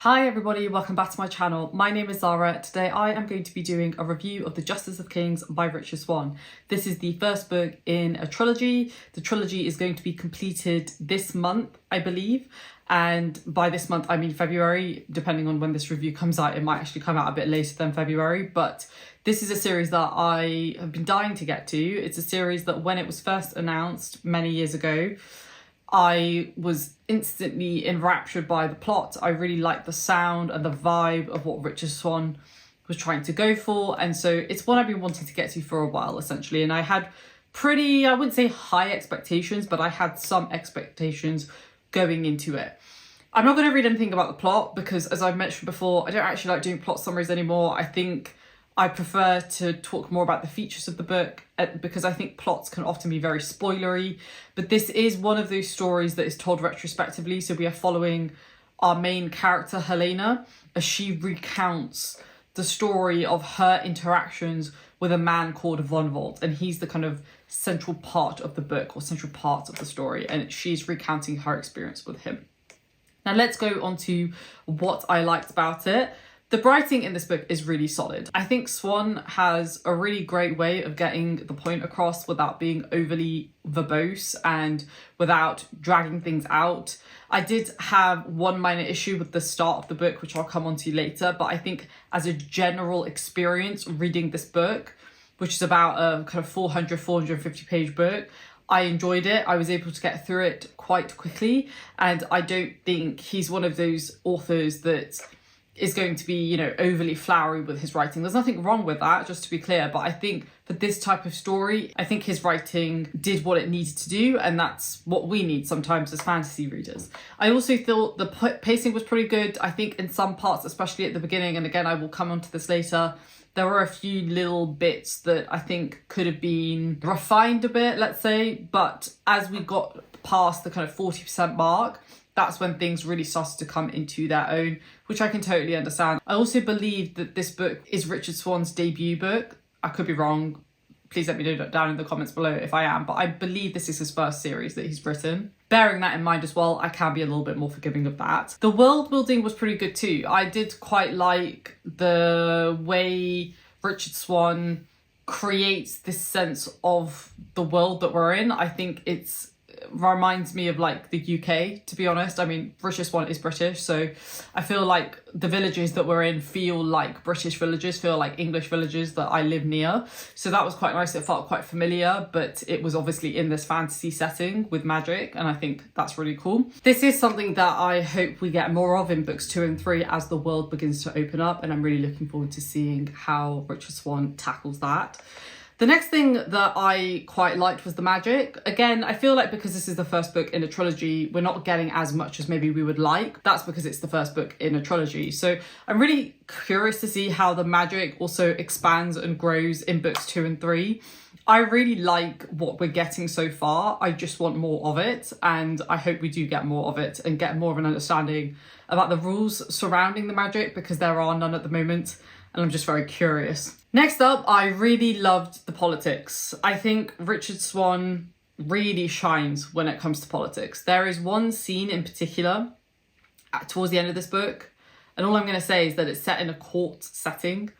Hi everybody, welcome back to my channel. My name is Zara. Today I am going to be doing a review of The Justice of Kings by Richard Swan. This is the first book in a trilogy. The trilogy is going to be completed this month, I believe. And by this month, I mean February. Depending on when this review comes out, it might actually come out a bit later than February. But this is a series that I have been dying to get to. It's a series that when it was first announced many years ago, I was instantly enraptured by the plot. I really liked the sound and the vibe of what Richard Swan was trying to go for. And so it's one I've been wanting to get to for a while, essentially. And I had pretty, I wouldn't say high expectations, but I had some expectations going into it. I'm not going to read anything about the plot because, as I've mentioned before, I don't actually like doing plot summaries anymore. I think I prefer to talk more about the features of the book because I think plots can often be very spoilery. But this is one of those stories that is told retrospectively. So we are following our main character, Helena, as she recounts the story of her interactions with a man called Vonvolt. And he's the kind of central part of the book or central part of the story. And she's recounting her experience with him. Now let's go on to what I liked about it. The writing in this book is really solid. I think Swan has a really great way of getting the point across without being overly verbose and without dragging things out. I did have one minor issue with the start of the book, which I'll come on to later, but I think as a general experience reading this book, which is about a kind of 450 page book, I enjoyed it. I was able to get through it quite quickly. And I don't think he's one of those authors that is going to be, you know, overly flowery with his writing. There's nothing wrong with that, just to be clear. But I think for this type of story, I think his writing did what it needed to do. And that's what we need sometimes as fantasy readers. I also thought the pacing was pretty good. I think in some parts, especially at the beginning, and again, I will come on to this later, there were a few little bits that I think could have been refined a bit, let's say. But as we got past the kind of 40% mark, that's when things really started to come into their own, which I can totally understand. I also believe that this book is Richard Swan's debut book. I could be wrong. Please let me know down in the comments below if I am. But I believe this is his first series that he's written. Bearing that in mind as well, I can be a little bit more forgiving of that. The world building was pretty good too. I did quite like the way Richard Swan creates this sense of the world that we're in. I think it's reminds me of like the UK, to be honest. I mean, Richard Swan is British, so I feel like the villages that we're in feel like British villages, feel like English villages that I live near. So that was quite nice. It felt quite familiar, but it was obviously in this fantasy setting with magic, and I think that's really cool. This is something that I hope we get more of in books 2 and 3 as the world begins to open up, and I'm really looking forward to seeing how Richard Swan tackles that. The next thing that I quite liked was the magic. Again, I feel like because this is the first book in a trilogy, we're not getting as much as maybe we would like. That's because it's the first book in a trilogy. So I'm really curious to see how the magic also expands and grows in books 2 and 3. I really like what we're getting so far. I just want more of it, and I hope we do get more of it and get more of an understanding about the rules surrounding the magic, because there are none at the moment, and I'm just very curious. Next up, I really loved the politics. I think Richard Swan really shines when it comes to politics. There is one scene in particular towards the end of this book, and all I'm going to say is that it's set in a court setting.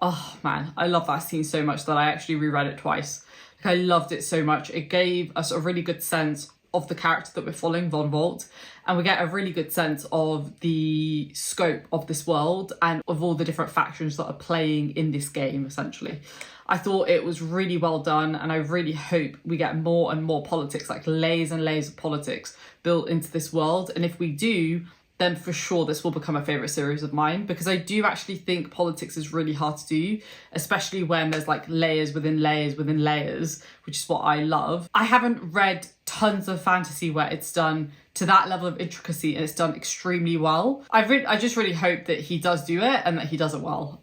Oh man, I love that scene so much that I actually reread it twice. Like, I loved it so much. It gave us a really good sense of the character that we're following, Vonvolt, and we get a really good sense of the scope of this world and of all the different factions that are playing in this game, essentially. I thought it was really well done, and I really hope we get more and more politics, like layers and layers of politics built into this world. And if we do, then for sure this will become a favourite series of mine, because I do actually think politics is really hard to do, especially when there's like layers within layers within layers, which is what I love. I haven't read tons of fantasy where it's done to that level of intricacy and it's done extremely well. I just really hope that he does do it and that he does it well.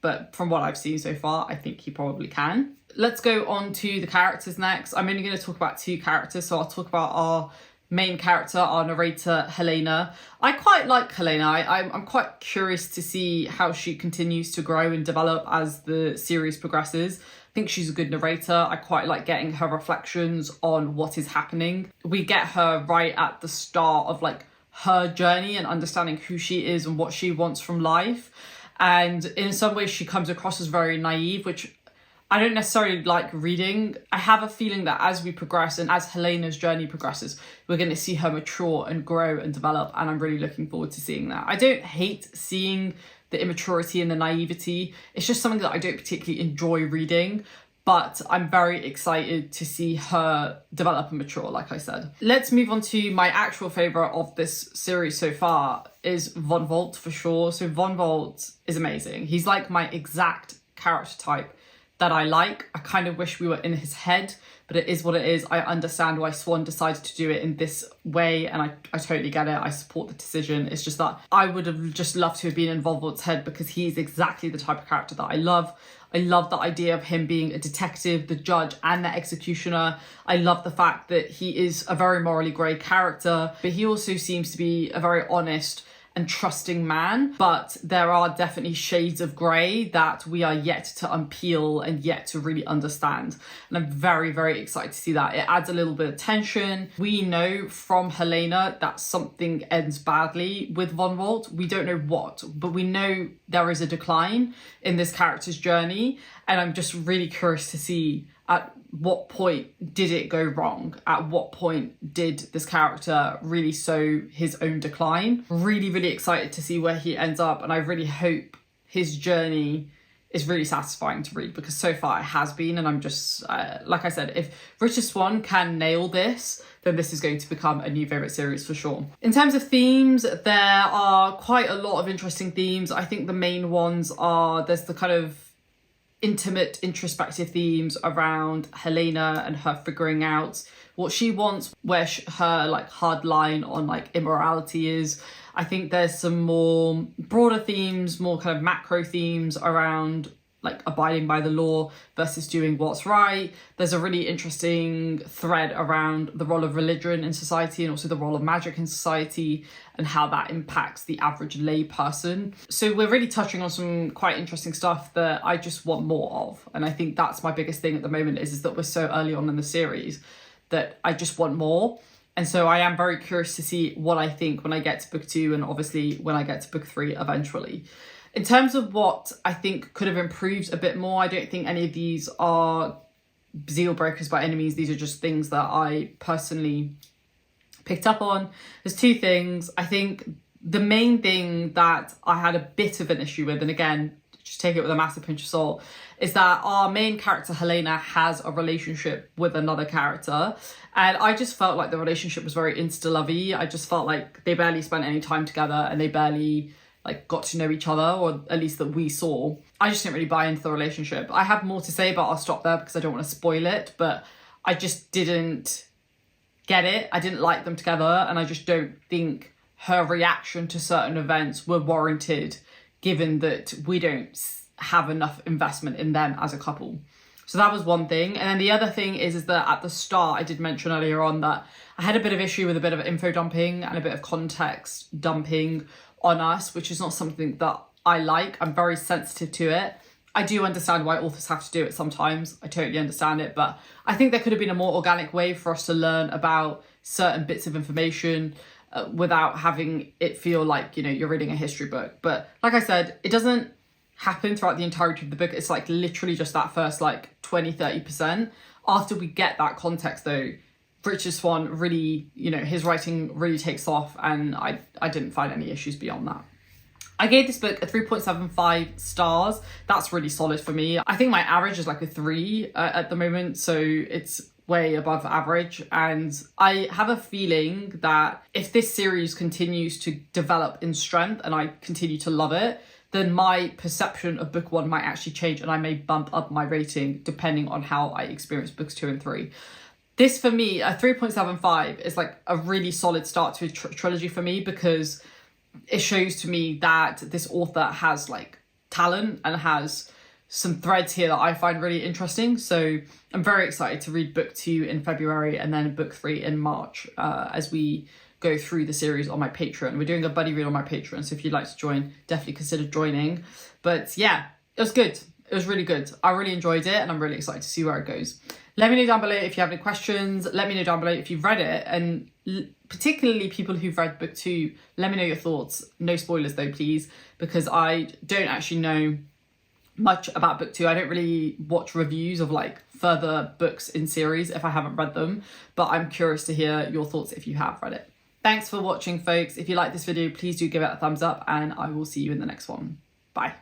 But from what I've seen so far, I think he probably can. Let's go on to the characters next. I'm only going to talk about 2 characters, so I'll talk about our main character, our narrator, Helena. I quite like Helena. I'm quite curious to see how she continues to grow and develop as the series progresses. I think she's a good narrator. I quite like getting her reflections on what is happening. We get her right at the start of like her journey and understanding who she is and what she wants from life. And in some ways she comes across as very naive, which I don't necessarily like reading. I have a feeling that as we progress and as Helena's journey progresses, we're going to see her mature and grow and develop, and I'm really looking forward to seeing that. I don't hate seeing the immaturity and the naivety. It's just something that I don't particularly enjoy reading, but I'm very excited to see her develop and mature, like I said. Let's move on to my actual favourite of this series so far is Von Volt, for sure. So Von Volt is amazing. He's like my exact character type that I like. I kind of wish we were in his head, but it is what it is. I understand why Swan decided to do it in this way, and I totally get it. I support the decision. It's just that I would have just loved to have been in Von Volt's head, because he's exactly the type of character that I love. I love the idea of him being a detective, the judge and the executioner. I love the fact that he is a very morally grey character, but he also seems to be a very honest and trusting man. But there are definitely shades of grey that we are yet to unpeel and yet to really understand. And I'm very, very excited to see that. It adds a little bit of tension. We know from Helena that something ends badly with Von Volt. We don't know what, but we know there is a decline in this character's journey. And I'm just really curious to see at what point did it go wrong? At what point did this character really sow his own decline? Really, really excited to see where he ends up. And I really hope his journey is really satisfying to read, because so far it has been. And I'm just, like I said, if Richard Swan can nail this, then this is going to become a new favourite series for sure. In terms of themes, there are quite a lot of interesting themes. I think the main ones are, there's the kind of intimate, introspective themes around Helena and her figuring out what she wants, where her like hard line on like immorality is. I think there's some more broader themes, more kind of macro themes around like abiding by the law versus doing what's right. There's a really interesting thread around the role of religion in society and also the role of magic in society and how that impacts the average lay person. So we're really touching on some quite interesting stuff that I just want more of. And I think that's my biggest thing at the moment is that we're so early on in the series that I just want more. And so I am very curious to see what I think when I get to book 2 and obviously when I get to book 3 eventually. In terms of what I think could have improved a bit more, I don't think any of these are deal breakers by any means. These are just things that I personally picked up on. There's 2 things. I think the main thing that I had a bit of an issue with, and again, just take it with a massive pinch of salt, is that our main character, Helena, has a relationship with another character. And I just felt like the relationship was very insta-lovey. I just felt like they barely spent any time together and they barely like got to know each other, or at least that we saw. I just didn't really buy into the relationship. I have more to say, but I'll stop there because I don't want to spoil it. But I just didn't get it. I didn't like them together, and I just don't think her reaction to certain events were warranted, given that we don't have enough investment in them as a couple. So that was one thing. And then the other thing is that at the start, I did mention earlier on that I had a bit of issue with a bit of info dumping and a bit of context dumping on us, which is not something that I like. I'm very sensitive to it. I do understand why authors have to do it sometimes. I totally understand it. But I think there could have been a more organic way for us to learn about certain bits of information without having it feel like, you know, you're reading a history book. But like I said, it doesn't happen throughout the entirety of the book. It's like literally just that first like 20-30%. After we get that context though, Richard Swan really, you know, his writing really takes off, and I didn't find any issues beyond that. I gave this book a 3.75 stars. That's really solid for me. I think my average is like a 3 at the moment, so it's way above average. And I have a feeling that if this series continues to develop in strength and I continue to love it, then my perception of book 1 might actually change, and I may bump up my rating depending on how I experience books 2 and 3. This, for me, a 3.75 is like a really solid start to a trilogy for me, because it shows to me that this author has like talent and has some threads here that I find really interesting. So I'm very excited to read book 2 in February and then book 3 in March as we go through the series on my Patreon. We're doing a buddy read on my Patreon, so if you'd like to join, definitely consider joining. But yeah, it was good. It was really good. I really enjoyed it and I'm really excited to see where it goes. Let me know down below if you have any questions. Let me know down below if you've read it, and particularly people who've read book 2, let me know your thoughts. No spoilers though, please, because I don't actually know much about book 2. I don't really watch reviews of like further books in series if I haven't read them, but I'm curious to hear your thoughts if you have read it. Thanks for watching, folks. If you like this video, please do give it a thumbs up and I will see you in the next one. Bye.